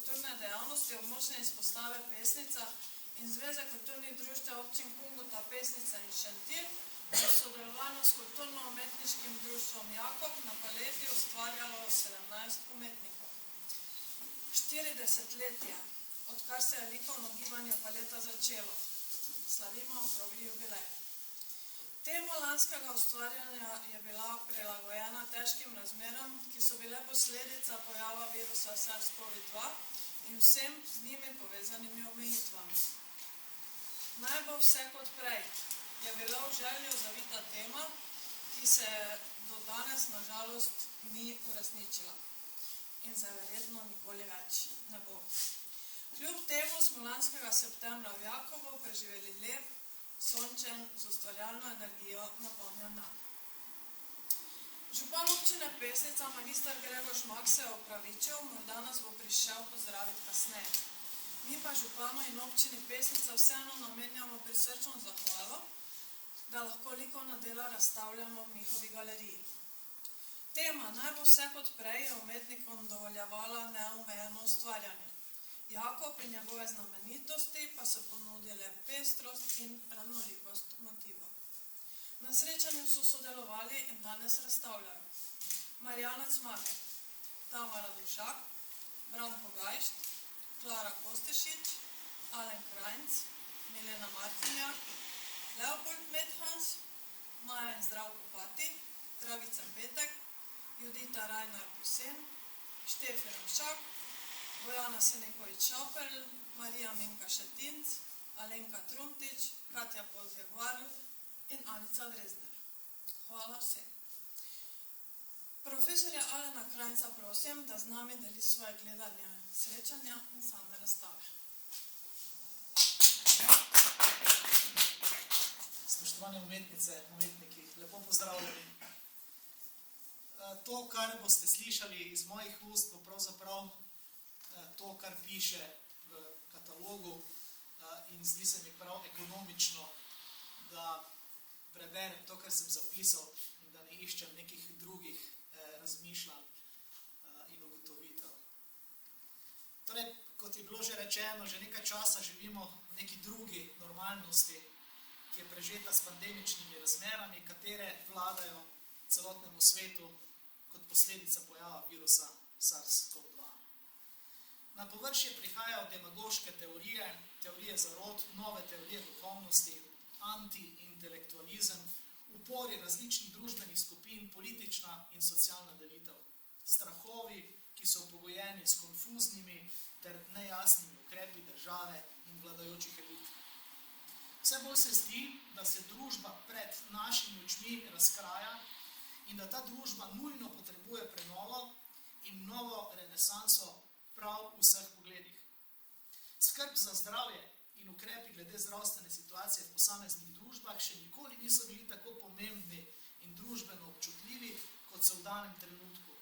kulturne dejavnosti območne izpostave Pesnica in Zveze kulturnih društev občin Kungota, Pesnica in Šentilj v sodelovanju s kulturno-umetniškim društvom Jakob na paleti ustvarjalo 17 umetnikov. 40 let je, odkar se je likovno gibanje Paleta začelo. Slavimo okrogli jubilej. Tema lanskega ustvarjanja je bila prilagojena težkim razmeram, ki so bile posledica pojava virusa SARS-CoV-2 in vsem z njimi povezanimi omejitvami. Naj bo vse kot prej je bila v željo zavita tema, ki se do danes na žalost ni uresničila in se verjetno nikoli več ne bo. Kljub temu smo lanskega septembra v Jakobu preživeli lep, sončen, z ustvarjalno energijo napolnjen dan. Župan občine Pesnica, magister Gregor Šmak, se je opravičil, morda nas bo prišel pozdraviti kasneje. Mi pa županu in občini Pesnica vseeno namenjamo prisrčno zahvalo, da lahko likovna dela razstavljamo v njihovi galeriji. Tema Naj bo vse kot prej je umetnikom dovoljevala neomejeno ustvarjanje. Jakob in njegove znamenitosti pa so ponudile pestrost in raznolikost motivov. Na srečanju so sodelovali in danes razstavljajo Marjana Cmage, Tamara Dušak, Branko Gajšt, Klara Kostešič, Alen Krajnc, Milena Martinjak, Leopold Methans, Maja in Zdravko Pati, Dragica Petek, Judita Rajnar-Pusen, Štefi Ramšak, Bojana Senekovič-Šauperl, Marija Minka Šetinc, Alenka Truntič, Katja Pozjak-Varl in Anica Drezner. Hvala vsem. Profesorja Alena Krajnca prosim, da z nami deli svoje gledanje srečanja in same razstave. Spoštovane umetnice, umetniki, lepo pozdravljeni. To, kar boste slišali iz mojih ust, bo pravzaprav to, kar piše v katalogu in zdi se mi prav ekonomično, da preberem to, kar sem zapisal in da ne iščem nekih drugih razmišljanj in ugotovitev. Torej, kot je bilo že rečeno, že nekaj časa živimo v neki drugi normalnosti, ki je prežeta s pandemičnimi razmerami, katere vladajo celotnemu svetu kot posledica pojava virusa SARS-CoV-2. Na površje prihajajo demagoške teorije, teorije zarot, nove teorije duhovnosti, anti-intelektualizem, upori različnih družbenih skupin, politična in socialna delitev, strahovi, ki so upogojeni s konfuznimi ter nejasnimi ukrepi države in vladajočih elit. Vse bolj se zdi, da se družba pred našimi očmi razkraja in da ta družba nujno potrebuje prenovo in novo renesanso prav v vseh pogledih. Skrb za zdravje in ukrepi glede zdravstvene situacije v posameznih družbah še nikoli niso bili tako pomembni in družbeno občutljivi, kot so v danem trenutku.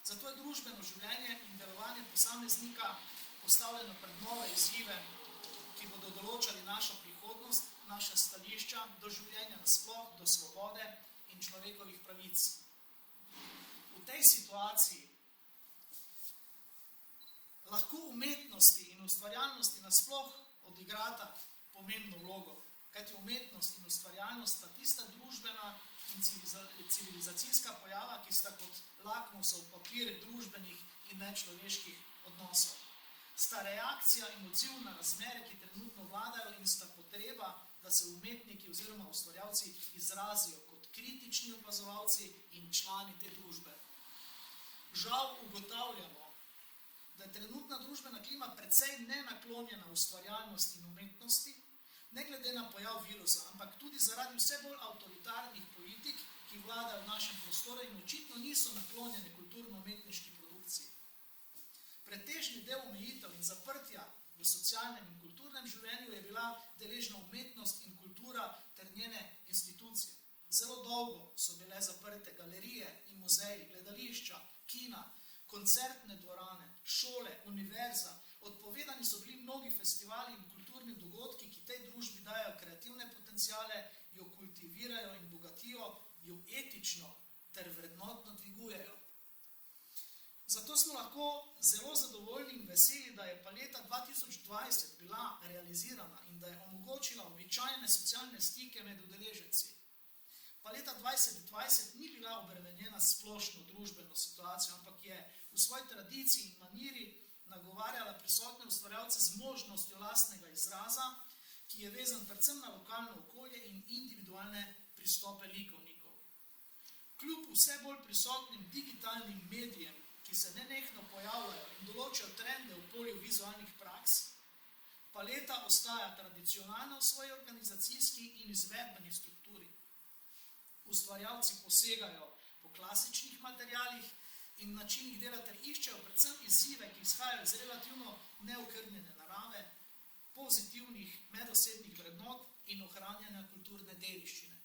Zato je družbeno življenje in delovanje posameznika postavljeno pred nove izzive, ki bodo določali našo prihodnost, naša stališča do življenja nasploh, do svobode in človekovih pravic. V tej situaciji lahko umetnosti in ustvarjalnosti nasploh odigrata pomembno vlogo, kajti umetnost in ustvarjalnost sta tista družbena in civilizacijska pojava, ki sta kot lakmusov papir družbenih in nečloveških odnosov. Sta reakcija in odziv na razmere, ki trenutno vladajo, in sta potreba, da se umetniki oziroma ustvarjalci izrazijo kot kritični opazovalci in člani te družbe. Žal ugotavljamo, da je trenutna družbena klima precej nenaklonjena ustvarjalnosti in umetnosti, ne glede na pojav virusa, ampak tudi zaradi vse bolj avtoritarnih politik, ki vladajo v našem prostoru in očitno niso naklonjene kulturno-umetniški produkciji. Pretežni del omejitev in zaprtja v socialnem in kulturnem življenju je bila deležna umetnost in kultura ter njene institucije. Zelo dolgo so bile zaprte galerije in muzeji, gledališča, kina, koncertne dvorane, šole, univerza. Odpovedani so bili mnogi festivali in kulturni dogodki, ki tej družbi dajo kreativne potenciale, jo kultivirajo in bogatijo, jo etično ter vrednotno dvigujejo. Zato smo lahko zelo zadovoljni in veseli, je pa leta 2020 bila realizirana in da je omogočila običajne socialne stike med udeleženci, pa leta 2020 ni bila obremenjena s splošno družbeno situacijo, ampak je v svoji tradiciji in maniri nagovarjala prisotne ustvarjalce z možnostjo lastnega izraza, ki je vezan predvsem na lokalno okolje in individualne pristope likovnikov. Kljub vse bolj prisotnim digitalnim medijem, ki se nenehno pojavljajo in določajo trende v polju vizualnih praks, paleta ostaja tradicionalna v svoji organizacijski in izvedbeni strukturi. Ustvarjalci posegajo po klasičnih materialih in načinih dela ter iščejo predvsem izzive, ki izhajajo iz relativno neokrnjene narave, pozitivnih medosebnih vrednot in ohranjanja kulturne dediščine.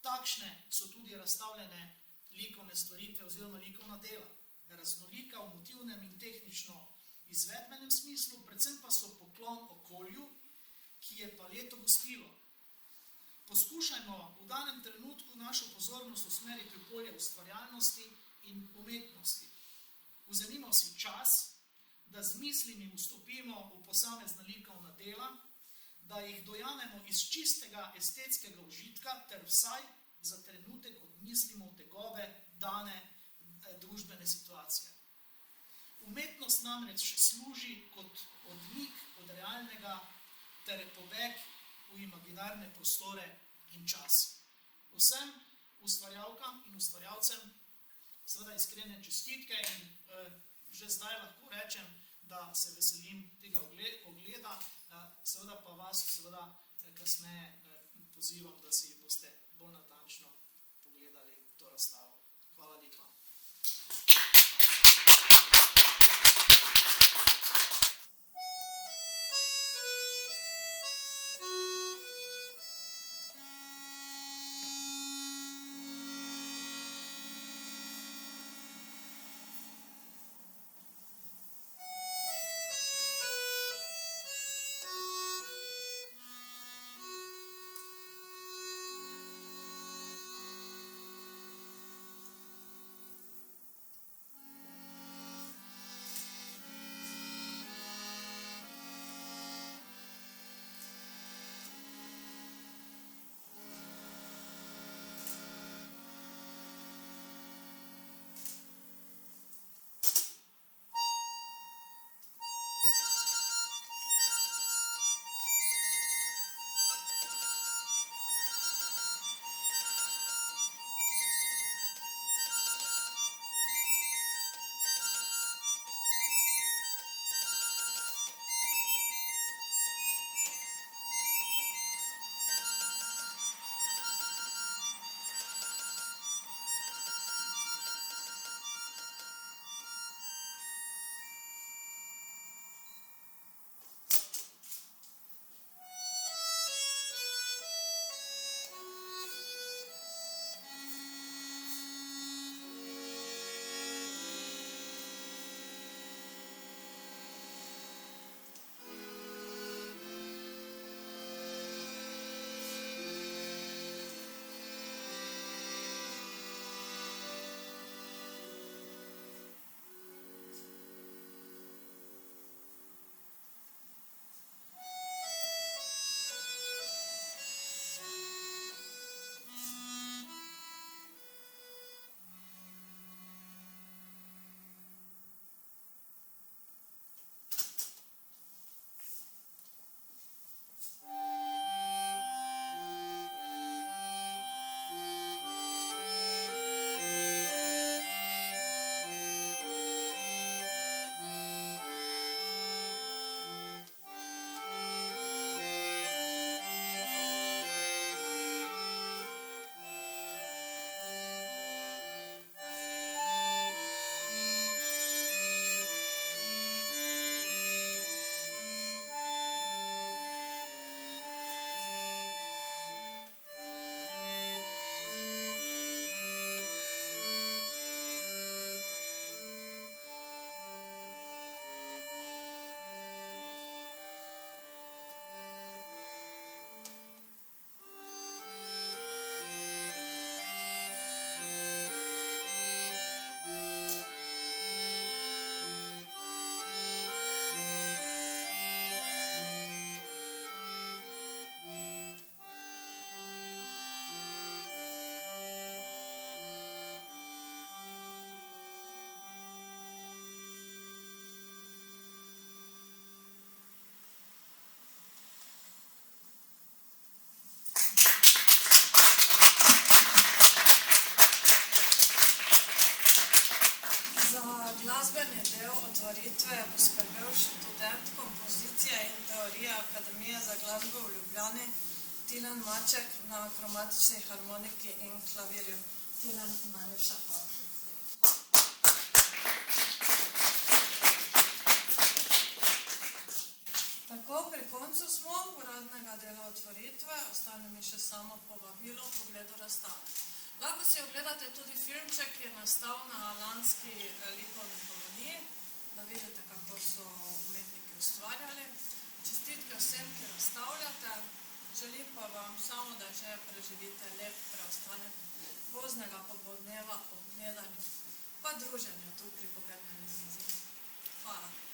Takšne so tudi razstavljene likovne stvaritve oziroma likovna dela, raznolika v motivnem in tehnično izvedbenem smislu, predvsem pa so poklon okolju, ki je paleto gostilo. Poskušajmo v danem trenutku našo pozornost usmeriti v polje ustvarjalnosti in umetnosti. Vzemimo si čas, da z mislimi vstopimo v posamezna likovna dela, da jih dojamemo iz čistega estetskega užitka ter vsaj za trenutek odmislimo tegove dane družbene situacije. Umetnost namreč služi kot odmik od realnega ter pobeg v imaginarne prostore in čas. Vsem ustvarjalkam in ustvarjalcem seveda iskrene čestitke in že zdaj lahko rečem, da se veselim tega ogleda, seveda pa vas kasneje pozivam, da si boste bolj natančno pogledali to razstavo. Hvala lepa. druženje del otvoritve je poskrbel študent kompozicije in teorije Akademije za glasbo v Ljubljani Tilen Maček na kromatični harmoniki in klavirju. Tilen, najlepša hvala. Tako, pri koncu smo uradnega dela otvoritve, ostane mi še samo povabilo v pogledu razstave. Lahko si ogledate tudi filmček, ki je nastal na lanski likovni koloniji, da vidite, kako so umetniki ustvarjali. Čestitke vsem, ki razstavljate, želim pa vam samo, da že preživite lep preostanek poznega popoldneva ob gledanju, pa druženju tu pri pogledani mizi. Hvala.